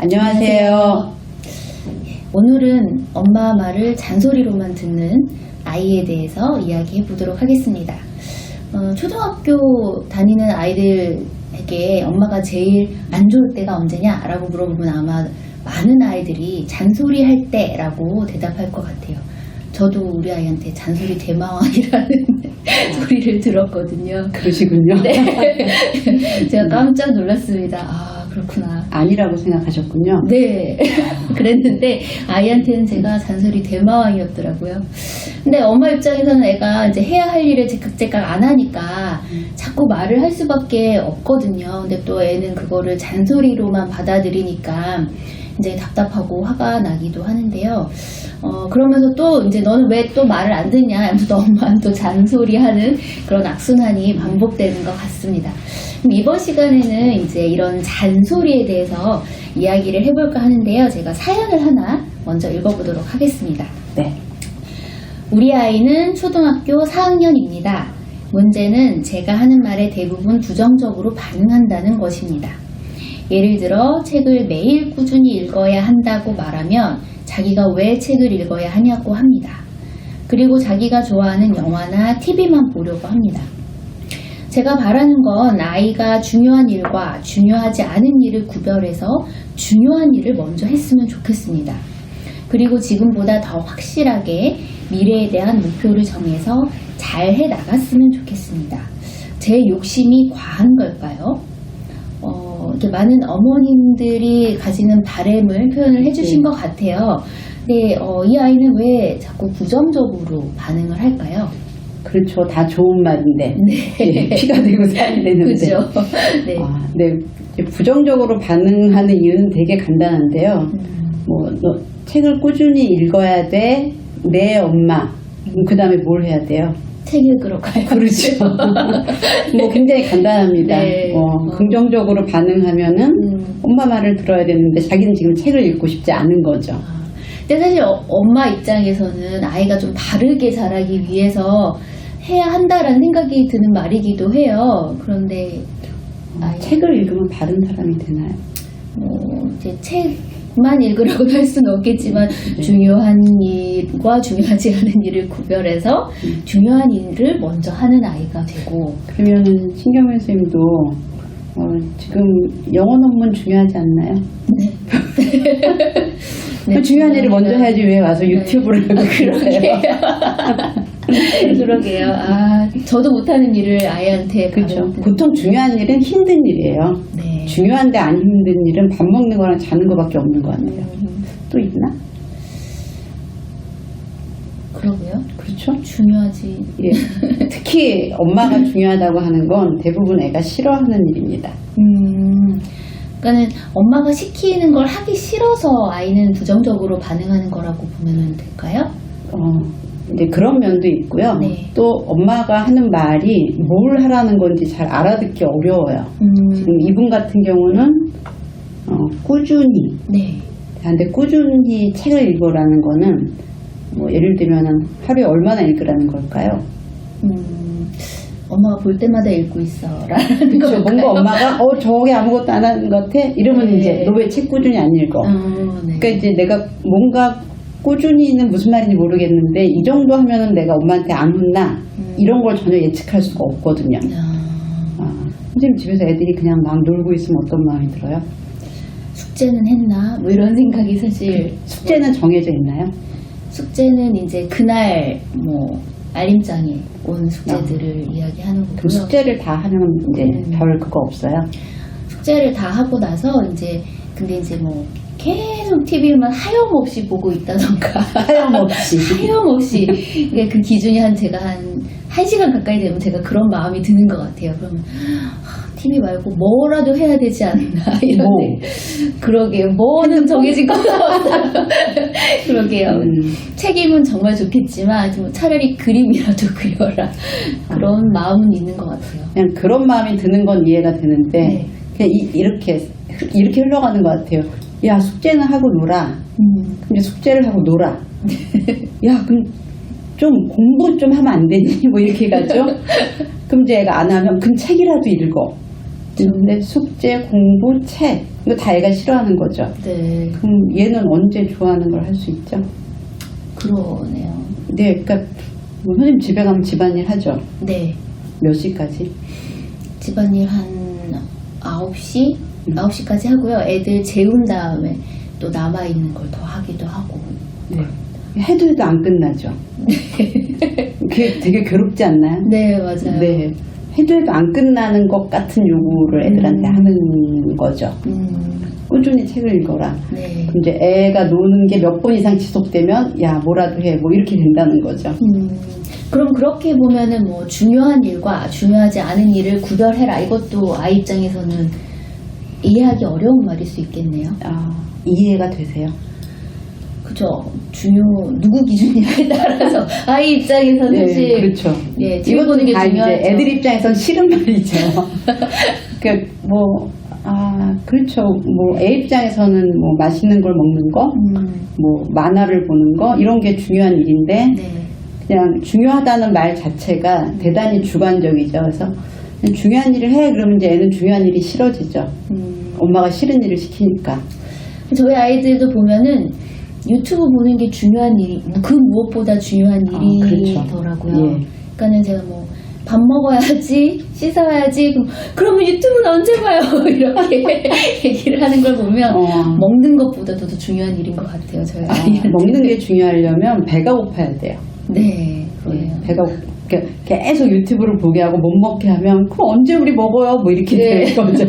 안녕하세요. 오늘은 엄마 말을 잔소리로만 듣는 아이에 대해서 이야기해 보도록 하겠습니다. 초등학교 다니는 아이들에게 엄마가 제일 안 좋을 때가 언제냐? 라고 물어보면 아마 많은 아이들이 잔소리 할 때라고 대답할 것 같아요. 저도 우리 아이한테 잔소리 대마왕이라는 소리를 들었거든요. 그러시군요. 네. 제가 깜짝 놀랐습니다. 아, 그렇구나. 아니라고 생각하셨군요. 네. 그랬는데 아이한테는 제가 잔소리 대마왕이었더라고요. 근데 엄마 입장에서는 애가 이제 해야 할 일을 제깍제깍 안 하니까 자꾸 말을 할 수밖에 없거든요. 근데 또 애는 그거를 잔소리로만 받아들이니까 이제 답답하고 화가 나기도 하는데요. 그러면서 또 이제 너는 왜 또 말을 안 듣냐 하면서 엄마는 또 잔소리하는 그런 악순환이 반복되는 것 같습니다. 그럼 이번 시간에는 이제 이런 잔소리에 대해서 이야기를 해볼까 하는데요. 제가 사연을 하나 먼저 읽어보도록 하겠습니다. 네. 우리 아이는 초등학교 4학년입니다. 문제는 제가 하는 말에 대부분 부정적으로 반응한다는 것입니다. 예를 들어 책을 매일 꾸준히 읽어야 한다고 말하면 자기가 왜 책을 읽어야 하냐고 합니다. 그리고 자기가 좋아하는 영화나 TV만 보려고 합니다. 제가 바라는 건 아이가 중요한 일과 중요하지 않은 일을 구별해서 중요한 일을 먼저 했으면 좋겠습니다. 그리고 지금보다 더 확실하게 미래에 대한 목표를 정해서 잘 해 나갔으면 좋겠습니다. 제 욕심이 과한 걸까요? 이렇게 많은 어머님들이 가지는 바람을 표현을 해주신 것 같아요. 근데 이 아이는 왜 자꾸 부정적으로 반응을 할까요? 그렇죠. 다 좋은 말인데. 네. 피가 되고 살이 되는데. 그죠. 네. 네. 부정적으로 반응하는 이유는 되게 간단한데요. 너 책을 꾸준히 읽어야 돼. 네, 엄마. 그 다음에 뭘 해야 돼요? 책 읽으러 가요. 그렇죠. 굉장히 간단합니다. 네. 긍정적으로 반응하면은 엄마 말을 들어야 되는데 자기는 지금 책을 읽고 싶지 않은 거죠. 근데 사실 엄마 입장에서는 아이가 좀 바르게 자라기 위해서 해야 한다라는 생각이 드는 말이기도 해요. 그런데 책을 읽으면 바른 사람이 되나요? 이제 책만 읽으라고 할 수는 없겠지만 네. 중요한 일과 중요하지 않은 일을 구별해서 중요한 일을 먼저 하는 아이가 되고. 그러면은 신경민 선생님도 지금 영어 논문 중요하지 않나요? 네. 네, 중요한 일을 먼저 해야지 왜 와서 유튜브를 하고 그러세요? 그러게요. 저도 못하는 일을 아이한테. 그렇죠. 보통 중요한 일은 힘든 일이에요. 네. 중요한데 안 힘든 일은 밥 먹는 거랑 자는 거밖에 없는 것 같아요. 또 있나? 그러고요. 그렇죠. 중요하지. 예. 특히 엄마가 중요하다고 하는 건 대부분 애가 싫어하는 일입니다. 그러니까는 엄마가 시키는 걸 하기 싫어서 아이는 부정적으로 반응하는 거라고 보면 될까요? 이제 그런 면도 있고요. 네. 또 엄마가 하는 말이 뭘 하라는 건지 잘 알아듣기 어려워요. 지금 이분 같은 경우는 꾸준히. 네. 근데 꾸준히 책을 읽으라는 거는 예를 들면은 하루에 얼마나 읽으라는 걸까요? 엄마가 볼 때마다 읽고 있어 라는 그렇죠. 뭔가 엄마가 저게 아무것도 안 하는 것 같아? 이러면 네. 이제 너 왜 책 꾸준히 안 읽어? 네. 그러니까 이제 내가 뭔가 꾸준히는 무슨 말인지 모르겠는데 이 정도 하면은 내가 엄마한테 안 혼나? 이런 걸 전혀 예측할 수가 없거든요. 선생님 집에서 애들이 그냥 막 놀고 있으면 어떤 마음이 들어요? 숙제는 했나? 뭐 이런 생각이 사실. 숙제는 정해져 있나요? 숙제는 이제 그날 알림장에 온 숙제들을 이야기하는 거고요. 그럼 숙제를 다 하면 이제 별 그거 없어요? 숙제를 다 하고 나서 근데 이제 계속 TV만 하염없이 보고 있다던가. 하염없이. 그 기준이 제가 한 1시간 가까이 되면 제가 그런 마음이 드는 것 같아요. 그러면 TV 말고 뭐라도 해야 되지 않나 이런데. 그러게요. 뭐는 정해진 건 없어요. 그러게요. 책임은 정말 좋겠지만 차라리 그림이라도 그려라. 그런 마음은 있는 것 같아요. 그냥 그런 마음이 드는 건 이해가 되는데 그냥 이렇게 흘러가는 것 같아요. 야, 숙제는 하고 놀아. 근데 숙제를 하고 놀아. 야, 그럼 좀 공부 좀 하면 안 되니? 뭐 이렇게 가죠. 그럼 이제 애가 안 하면 그럼 책이라도 읽어. 근데 숙제, 공부, 책 이거 다 애가 싫어하는 거죠. 네. 그럼 얘는 언제 좋아하는 걸 할 수 있죠? 그러네요. 네, 그러니까 뭐 선생님 집에 가면 집안일 하죠. 네. 몇 시까지? 집안일 한 9시? 9시까지 하고요. 애들 재운 다음에 또 남아있는 걸 더 하기도 하고. 네. 해도 안 끝나죠. 그게 되게 괴롭지 않나요? 네, 맞아요. 네. 해도 안 끝나는 것 같은 요구를 애들한테 하는 거죠. 꾸준히 책을 읽어라. 네. 그럼 이제 애가 노는 게 몇 번 이상 지속되면 야 뭐라도 해 뭐 이렇게 된다는 거죠. 그럼 그렇게 보면은 뭐 중요한 일과 중요하지 않은 일을 구별해라. 이것도 아이 입장에서는 이해하기 어려운 말일 수 있겠네요. 아, 이해가 되세요? 그죠. 누구 기준이냐에 따라서 아이 입장에서는 사실 그렇죠. 예, 보는 게 다 중요하죠. 이제 애들 입장에선 싫은 말이죠. 그러니까 그렇죠. 뭐 애 입장에서는 뭐 맛있는 걸 먹는 거, 뭐 만화를 보는 거 이런 게 중요한 일인데 네. 그냥 중요하다는 말 자체가 대단히 주관적이죠. 그래서 중요한 일을 해 그러면 이제 애는 중요한 일이 싫어지죠. 엄마가 싫은 일을 시키니까. 저희 아이들도 보면은 유튜브 보는 게 중요한 일이 그 무엇보다 중요한 일이더라고요. 그렇죠. 예. 그러니까는 제가 뭐 밥 먹어야지, 씻어야지. 그러면 유튜브는 언제 봐요? 이렇게 얘기를 하는 걸 보면 먹는 것보다도 더 중요한 일인 것 같아요. 저희 아이한테. 먹는 게 중요하려면 배가 고파야 돼요. 네, 그래요. 배가 계속 유튜브를 보게 하고 못 먹게 하면 그럼 언제 우리 먹어요? 뭐 이렇게 네. 되는 거죠.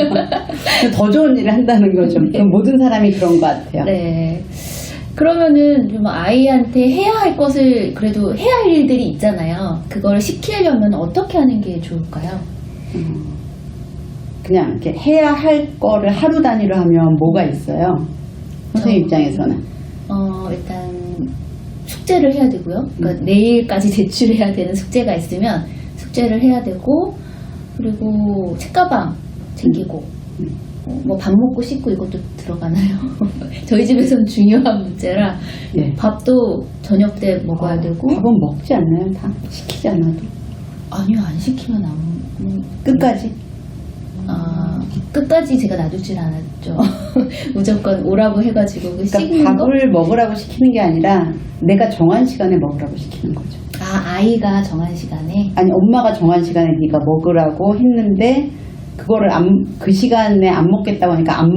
더 좋은 일을 한다는 거죠. 네. 모든 사람이 그런 것 같아요. 네. 그러면은 좀 아이한테 해야 할 것을 그래도 해야 할 일들이 있잖아요. 그걸 시키려면 어떻게 하는 게 좋을까요? 그냥 이렇게 해야 할 거를 하루 단위로 하면 뭐가 있어요? 선생님 입장에서는. 일단 숙제를 해야 되고요. 그러니까 내일까지 제출해야 되는 숙제가 있으면 숙제를 해야 되고, 그리고 책가방 챙기고, 뭐 밥 먹고 씻고 이것도 들어가나요? 저희 집에서는 중요한 문제라 네. 밥도 저녁 때 먹어야 되고. 밥은 먹지 않나요? 다 시키지 않아도. 아니요, 안 시키면 안 끝까지. 끝까지 제가 놔두질 않았죠. 무조건 오라고 해가지고 그 그러니까 씻는 밥을 먹으라고 시키는 게 아니라 내가 정한 시간에 먹으라고 시키는 거죠. 아이가 정한 시간에? 아니 엄마가 정한 시간에 네가 먹으라고 했는데 그거를 그 시간에 안 먹겠다고 하니까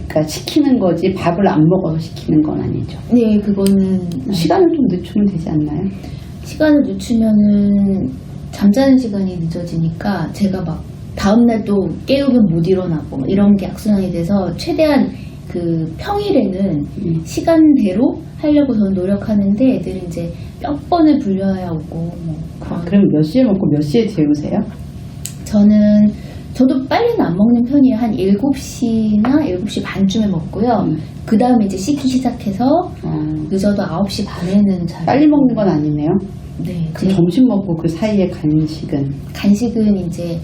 그러니까 시키는 거지 밥을 안 먹어서 시키는 건 아니죠. 네, 그거는 시간을 좀 늦추면 되지 않나요? 시간을 늦추면은 잠자는 시간이 늦어지니까 제가 막 다음날 또 깨우면 못 일어나고 이런 게 악순환이 돼서 최대한 그 평일에는 시간대로 하려고 저는 노력하는데 애들은 이제 몇 번을 불려야 오고 뭐 그럼 몇 시에 먹고 몇 시에 재우세요? 저도 빨리는 안 먹는 편이에요. 한 7시나 7시 반쯤에 먹고요. 그 다음에 이제 씻기 시작해서 늦어도 9시 반에는 잘. 빨리 먹는 건 아니네요. 네. 그럼 점심 먹고 그 사이에 간식은 이제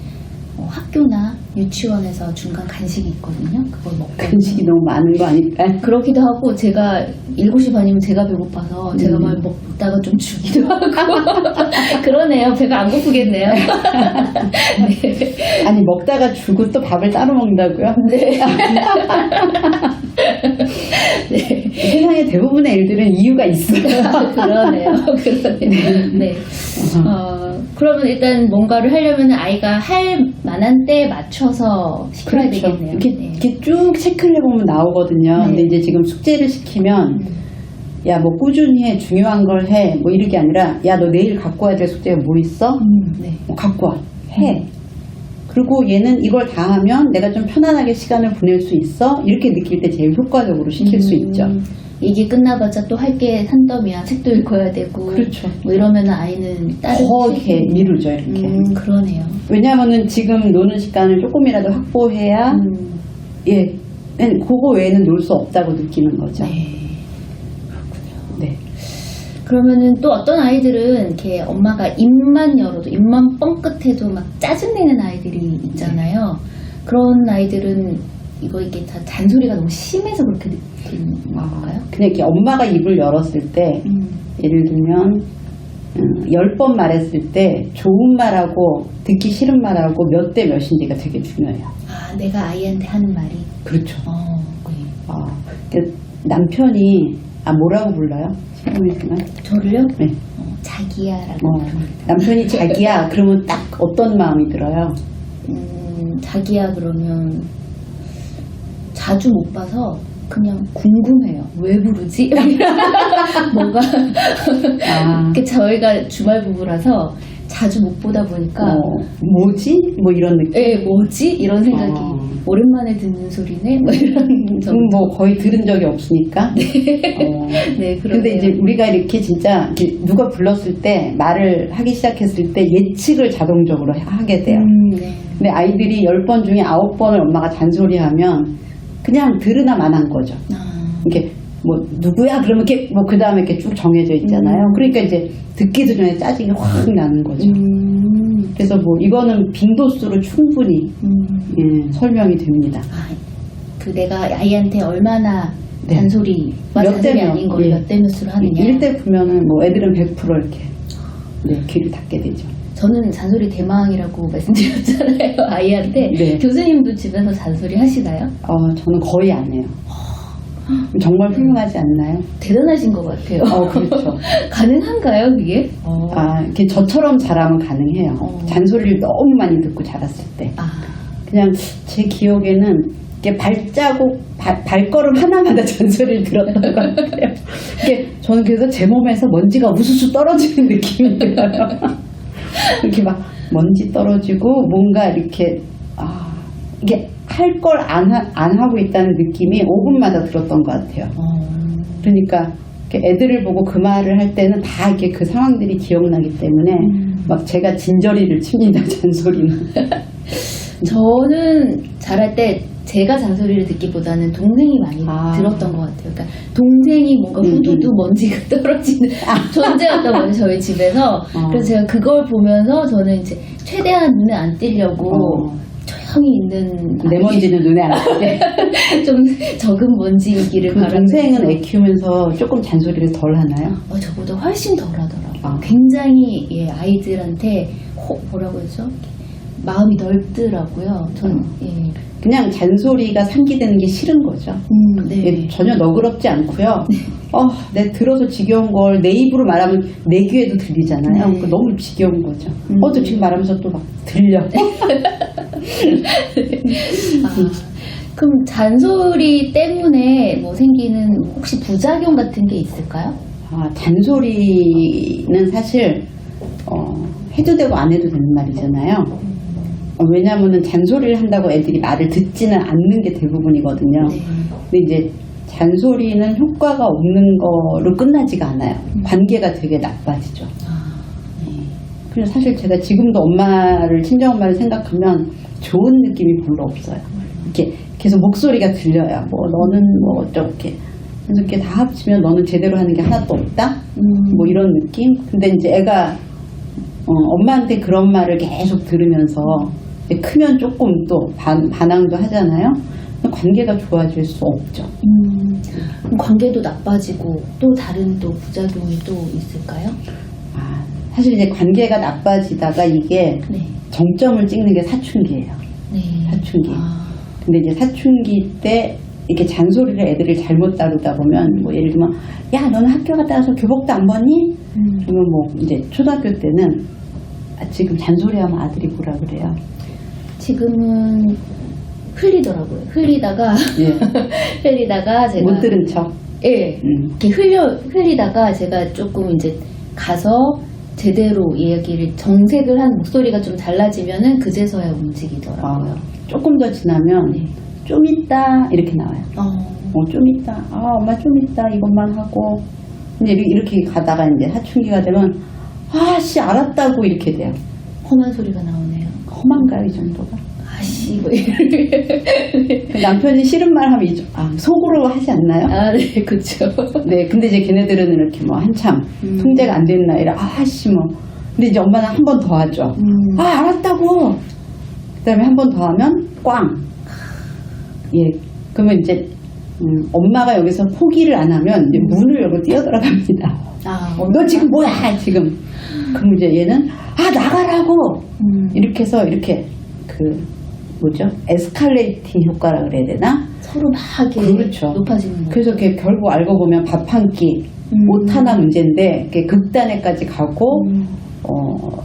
학교나 유치원에서 중간 간식이 있거든요. 그걸 먹고. 간식이 너무 많은 거 아닐까요? 그렇기도 하고 제가 7시 반이면 제가 배고파서 제가 막 먹다가 좀 주기도 하고 그러네요. 배가 안 고프겠네요. 네. 아니 먹다가 주고 또 밥을 따로 먹는다고요? 네. 네. 세상의 대부분의 일들은 이유가 있어요. 그러네요. 네. 그러면 일단 뭔가를 하려면 아이가 할 만한 때에 맞춰서 시켜야 그렇죠. 되겠네요. 이렇게 쭉 체크를 해보면 나오거든요. 네. 근데 이제 지금 숙제를 시키면 야 뭐 꾸준히 해 중요한 걸 해 뭐 이런 게 아니라 야 너 내일 갖고 와야 될 숙제가 뭐 있어? 네. 뭐 갖고 와 해. 그리고 얘는 이걸 다 하면 내가 좀 편안하게 시간을 보낼 수 있어? 이렇게 느낄 때 제일 효과적으로 시킬 수 있죠. 이게 끝나봤자 또 할 게 산더미야. 책도 읽어야 되고. 그렇죠. 뭐 이러면 아이는 더 이렇게 미루죠, 이렇게. 그러네요. 왜냐하면은 지금 노는 시간을 조금이라도 확보해야 그거 외에는 놀 수 없다고 느끼는 거죠. 네. 그렇군요. 네. 그러면은 또 어떤 아이들은 이렇게 엄마가 입만 열어도 입만 뻥끗해도 막 짜증내는 아이들이 있잖아요. 그런 아이들은 이게 다 잔소리가 너무 심해서 그렇게 느끼는 건가요? 그냥 이렇게 엄마가 입을 열었을 때 예를 들면 10번 말했을 때 좋은 말하고 듣기 싫은 말하고 몇 대 몇인지가 되게 중요해요. 아, 내가 아이한테 하는 말이. 그렇죠. 네. 그러니까 남편이 뭐라고 불러요? 시부모님은? 저를요? 네. 자기야라고. 남편이 자기야 그러면 딱 어떤 마음이 들어요? 자기야 그러면 자주 못 봐서 그냥 궁금해요. 왜 부르지? 뭔가 이렇게 저희가 주말 부부라서 자주 못 보다 보니까 뭐지? 뭐 이런 느낌? 네, 뭐지? 이런 생각이 오랜만에 듣는 소리네? 뭐 이런 정도. 뭐 거의 들은 적이 없으니까. 네, 근데 이제 우리가 이렇게 진짜 이렇게 누가 불렀을 때 말을 하기 시작했을 때 예측을 자동적으로 하게 돼요. 네. 근데 아이들이 10번 중에 9번을 엄마가 잔소리하면 그냥 들으나 마나한 거죠. 이렇게 뭐 누구야 그러면 이렇게 뭐 그 다음에 이렇게 쭉 정해져 있잖아요. 그러니까 이제 듣기도 전에 짜증이 확 나는 거죠. 그래서 뭐 이거는 빈도수로 충분히 설명이 됩니다. 그 내가 아이한테 얼마나 네. 잔소리와 잔소리 아닌 걸 몇 대 몇으로 하느냐. 1대 보면은 뭐 애들은 100% 이렇게 귀를 닫게 되죠. 저는 잔소리 대망이라고 말씀드렸잖아요. 아이한테. 네. 교수님도 집에서 잔소리 하시나요? 저는 거의 안 해요. 정말 훌륭하지 않나요? 대단하신 것 같아요. 그렇죠. 가능한가요, 그게? 이렇게 저처럼 잘하면 가능해요. 잔소리를 너무 많이 듣고 자랐을 때. 그냥 제 기억에는 이렇게 발자국, 발걸음 하나마다 잔소리를 들었던 것 같아요. 저는 그래서 제 몸에서 먼지가 우수수 떨어지는 느낌이 들어요. 이렇게 막 먼지 떨어지고 뭔가 이렇게 이게 할 걸 안 하고 있다는 느낌이 5분마다 들었던 것 같아요. 그러니까 애들을 보고 그 말을 할 때는 다 이렇게 그 상황들이 기억나기 때문에 막 제가 진저리를 칩니다. 잔소리는. 저는 자랄 때 제가 잔소리를 듣기보다는 동생이 많이 들었던 것 같아요. 그러니까 동생이 뭔가 후두두 먼지가 떨어지는 존재였던 거죠, 저희 집에서. 그래서 제가 그걸 보면서 저는 이제 최대한 눈에 안 띄려고 조용히 있는 내 먼지는 눈에 안 띄게 좀 적은 먼지이기를 바라면서. 동생은 애 키우면서 조금 잔소리를 덜 하나요? 저보다 훨씬 덜 하더라고요. 굉장히 아이들한테 뭐라고 했죠? 마음이 넓더라고요. 그냥 잔소리가 상기되는 게 싫은 거죠. 네. 전혀 너그럽지 않고요. 내 들어서 지겨운 걸 내 입으로 말하면 내 귀에도 들리잖아요. 네. 그러니까 너무 지겨운 거죠. 또 지금 말하면서 또 막 들려. 그럼 잔소리 때문에 뭐 생기는 혹시 부작용 같은 게 있을까요? 잔소리는 사실 해도 되고 안 해도 되는 말이잖아요. 왜냐하면 잔소리를 한다고 애들이 말을 듣지는 않는 게 대부분이거든요. 네. 근데 이제 잔소리는 효과가 없는 거로 끝나지가 않아요. 관계가 되게 나빠지죠. 그래서 사실 제가 지금도 친정엄마를 생각하면 좋은 느낌이 별로 없어요. 이렇게 계속 목소리가 들려요. 뭐 너는 뭐 어쩌게. 그래서 이렇게 다 합치면 너는 제대로 하는 게 하나도 없다? 뭐 이런 느낌? 근데 이제 애가 엄마한테 그런 말을 계속 들으면서 크면 조금 또 반항도 하잖아요. 관계가 좋아질 수 없죠. 그럼 관계도 나빠지고 또 다른 또 부작용이 또 있을까요? 사실 이제 관계가 나빠지다가 이게 정점을 찍는 게 사춘기예요. 사춘기. 근데 이제 사춘기 때 이렇게 잔소리를 애들을 잘못 다루다 보면 뭐 예를 들면 야 너는 학교 갔다 와서 교복도 안 벗니? 그러면 뭐 이제 초등학교 때는 지금 잔소리하면 아들이 뭐라 그래요? 지금은 흘리더라고요. 흘리다가 흘리다가 제가 못 들은 척. 이렇게 흘리다가 제가 조금 이제 가서 제대로 이야기를 정색을 한 목소리가 좀 달라지면은 그제서야 움직이더라고요. 조금 더 지나면 좀 있다 이렇게 나와요. 좀 있다. 엄마 좀 있다 이것만 하고 이제 이렇게 가다가 이제 사춘기가 되면 아씨 알았다고 이렇게 돼요. 험한 소리가 나오네요. 험한가요 이 정도가? 아씨 뭐 남편이 싫은 말 하면 속으로 하지 않나요? 네 그렇죠. 네 근데 이제 걔네들은 이렇게 뭐 한참 통제가 안 된 나이라 아씨 뭐 근데 이제 엄마는 한 번 더 하죠. 알았다고. 그다음에 한 번 더 하면 꽝. 그러면 이제 엄마가 여기서 포기를 안 하면 이제 문을 열고 뛰어들어갑니다. 너 지금 뭐야 지금 그럼 이제 얘는 나가라고 이렇게 해서 이렇게 에스컬레이팅 효과라 그래야 되나? 서로 막 이렇게 그렇죠. 높아지는 거예요. 그래서 결국 알고 보면 밥 한 끼, 옷 하나 문제인데 극단에까지 가고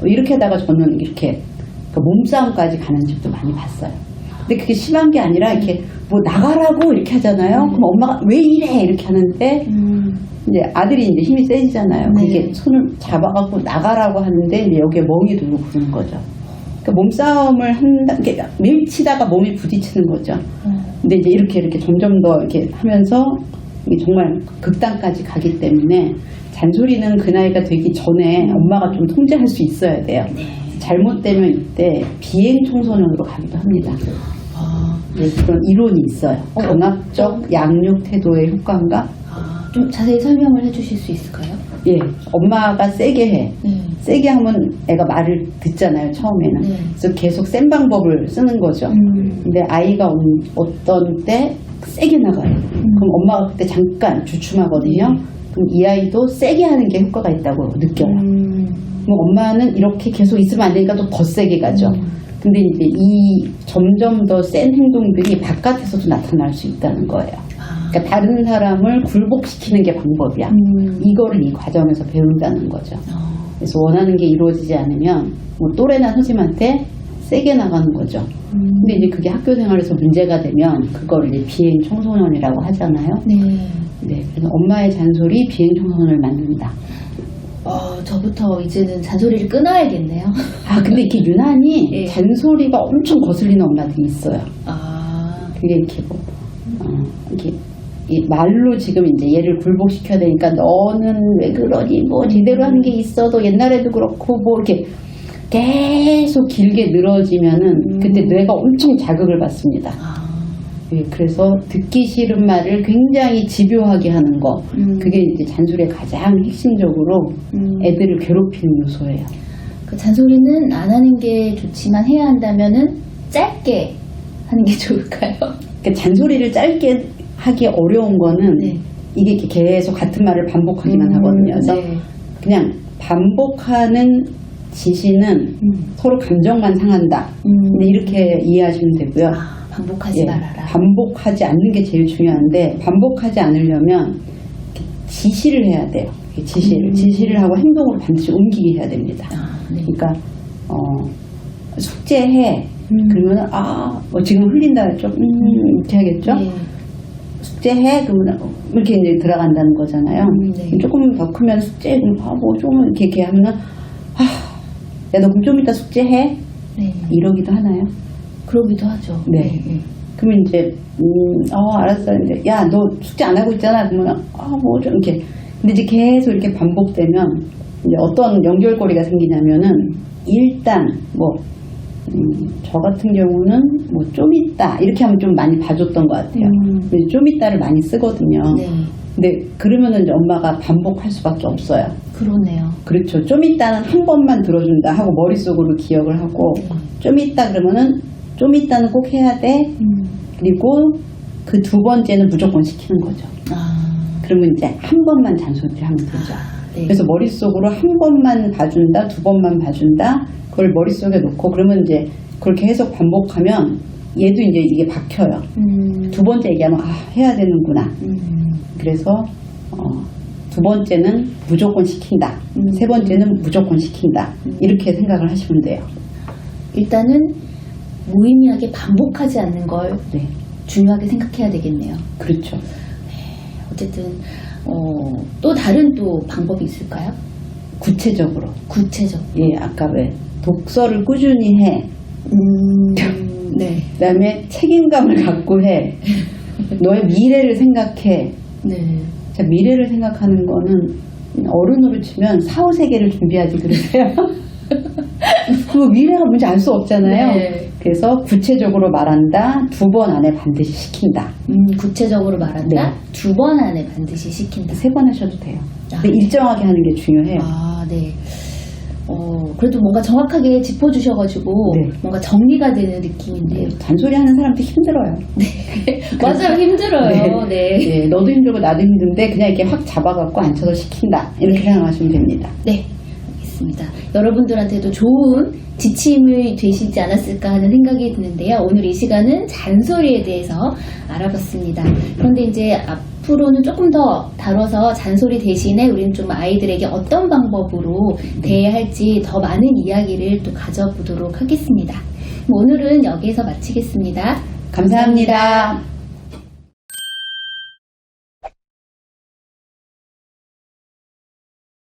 이렇게 하다가 저는 이렇게 몸싸움까지 가는 집도 많이 봤어요. 근데 그게 심한 게 아니라 이렇게 뭐 나가라고 이렇게 하잖아요. 그럼 엄마가 왜 이래 이렇게 하는데 이제 아들이 이제 힘이 세지잖아요. 네. 그게 손을 잡아갖고 나가라고 하는데 이제 여기에 멍이 들고 그러는 거죠. 그러니까 몸싸움을 이렇게 밀치다가 몸이 부딪히는 거죠. 근데 이제 이렇게 점점 더 이렇게 하면서 이게 정말 극단까지 가기 때문에 잔소리는 그 나이가 되기 전에 엄마가 좀 통제할 수 있어야 돼요. 잘못되면 이때 비행 청소년으로 가기도 합니다. 네, 그런 이론이 있어요. 강압적 양육 태도의 효과인가? 좀 자세히 설명을 해주실 수 있을까요? 예, 엄마가 세게 해. 세게 하면 애가 말을 듣잖아요, 처음에는. 네. 그래서 계속 센 방법을 쓰는 거죠. 근데 아이가 어떤 때 세게 나가요. 그럼 엄마가 그때 잠깐 주춤하거든요. 그럼 이 아이도 세게 하는 게 효과가 있다고 느껴요. 그럼 엄마는 이렇게 계속 있으면 안 되니까 또 더 세게 가죠. 근데 이제 이 점점 더 센 행동들이 바깥에서도 나타날 수 있다는 거예요. 그러니까 다른 사람을 굴복시키는 게 방법이야. 이거를 이 과정에서 배운다는 거죠. 그래서 원하는 게 이루어지지 않으면 뭐 또래나 선생님한테 세게 나가는 거죠. 근데 이제 그게 학교 생활에서 문제가 되면 그걸 이제 비행 청소년이라고 하잖아요. 네, 그래서 엄마의 잔소리 비행 청소년을 만든다. 저부터 이제는 잔소리를 끊어야겠네요. 근데 이렇게 유난히 네. 잔소리가 엄청 거슬리는 엄마들이 있어요. 그게 이렇게 이렇게 이 말로 지금 이제 얘를 굴복시켜야 되니까 너는 왜 그러니 뭐 제대로 하는 게 있어도 옛날에도 그렇고 뭐 이렇게 계속 길게 늘어지면은 그때 뇌가 엄청 자극을 받습니다. 예, 그래서 듣기 싫은 말을 굉장히 집요하게 하는 거 그게 이제 잔소리의 가장 핵심적으로 애들을 괴롭히는 요소예요. 그 잔소리는 안 하는 게 좋지만 해야 한다면은 짧게 하는 게 좋을까요? 그러니까 잔소리를 짧게 하기 어려운 거는 네. 이게 이렇게 계속 같은 말을 반복하기만 하거든요. 그래서 그냥 반복하는 지시는 서로 감정만 상한다. 근데 이렇게 이해하시면 되고요. 반복하지 말아라. 반복하지 않는 게 제일 중요한데 반복하지 않으려면 지시를 해야 돼요. 지시를 하고 행동으로 반드시 옮기게 해야 됩니다. 그러니까 숙제해. 그러면 뭐 지금 흘린다 그랬죠. 이렇게 하겠죠. 숙제해. 그러면 이렇게 이제 들어간다는 거잖아요. 조금 더 크면 숙제 좀 이렇게 하면은 야, 너 그럼 좀 이따 숙제해. 이러기도 하나요? 그러기도 하죠. 네. 그러면 이제 알았어. 이제 야, 너 숙제 안 하고 있잖아. 그러면 뭐 좀 이렇게. 근데 이제 계속 이렇게 반복되면 이제 어떤 연결고리가 생기냐면은 일단 저 같은 경우는 뭐 좀 있다 이렇게 하면 좀 많이 봐줬던 것 같아요. 좀 있다를 많이 쓰거든요. 근데 그러면은 이제 엄마가 반복할 수밖에 없어요. 그러네요. 그렇죠. 좀 있다는 한 번만 들어준다 하고 머릿속으로 기억을 하고 좀 있다 그러면은 좀 있다는 꼭 해야 돼. 그리고 그 두 번째는 무조건 시키는 거죠. 그러면 이제 한 번만 잔소리를 하면 되죠. 그래서 머릿속으로 한 번만 봐준다, 두 번만 봐준다, 그걸 머릿속에 놓고 그러면 이제 그걸 계속 반복하면 얘도 이제 이게 박혀요. 두 번째 얘기하면 해야 되는구나. 그래서 두 번째는 무조건 시킨다. 세 번째는 무조건 시킨다. 이렇게 생각을 하시면 돼요. 일단은 무의미하게 반복하지 않는 걸 중요하게 생각해야 되겠네요. 그렇죠. 어쨌든 또 다른 또 방법이 있을까요? 구체적으로. 예, 아까 왜 독서를 꾸준히 해. 그다음에 책임감을 갖고 해. 너의 미래를 생각해. 자, 미래를 생각하는 거는 어른으로 치면 사후세계를 준비하지 그러세요. 그 미래가 뭔지 알 수 없잖아요. 그래서 구체적으로 말한다. 2번 안에 반드시 시킨다. 구체적으로 말한다. 2번 안에 반드시 시킨다. 3번 하셔도 돼요. 근데 일정하게 하는 게 중요해요. 그래도 뭔가 정확하게 짚어주셔가지고 뭔가 정리가 되는 느낌인데요. 잔소리 하는 사람도 힘들어요. 맞아요. 힘들어요. 너도 힘들고 나도 힘든데 그냥 이렇게 확 잡아갖고 앉혀서 시킨다. 이렇게 생각하시면 됩니다. 알겠습니다. 있습니다. 여러분들한테도 좋은 지침이 되시지 않았을까 하는 생각이 드는데요. 오늘 이 시간은 잔소리에 대해서 알아봤습니다. 그런데 이제 앞으로는 조금 더 다뤄서 잔소리 대신에 우리는 좀 아이들에게 어떤 방법으로 대해야 할지 더 많은 이야기를 또 가져보도록 하겠습니다. 오늘은 여기에서 마치겠습니다. 감사합니다.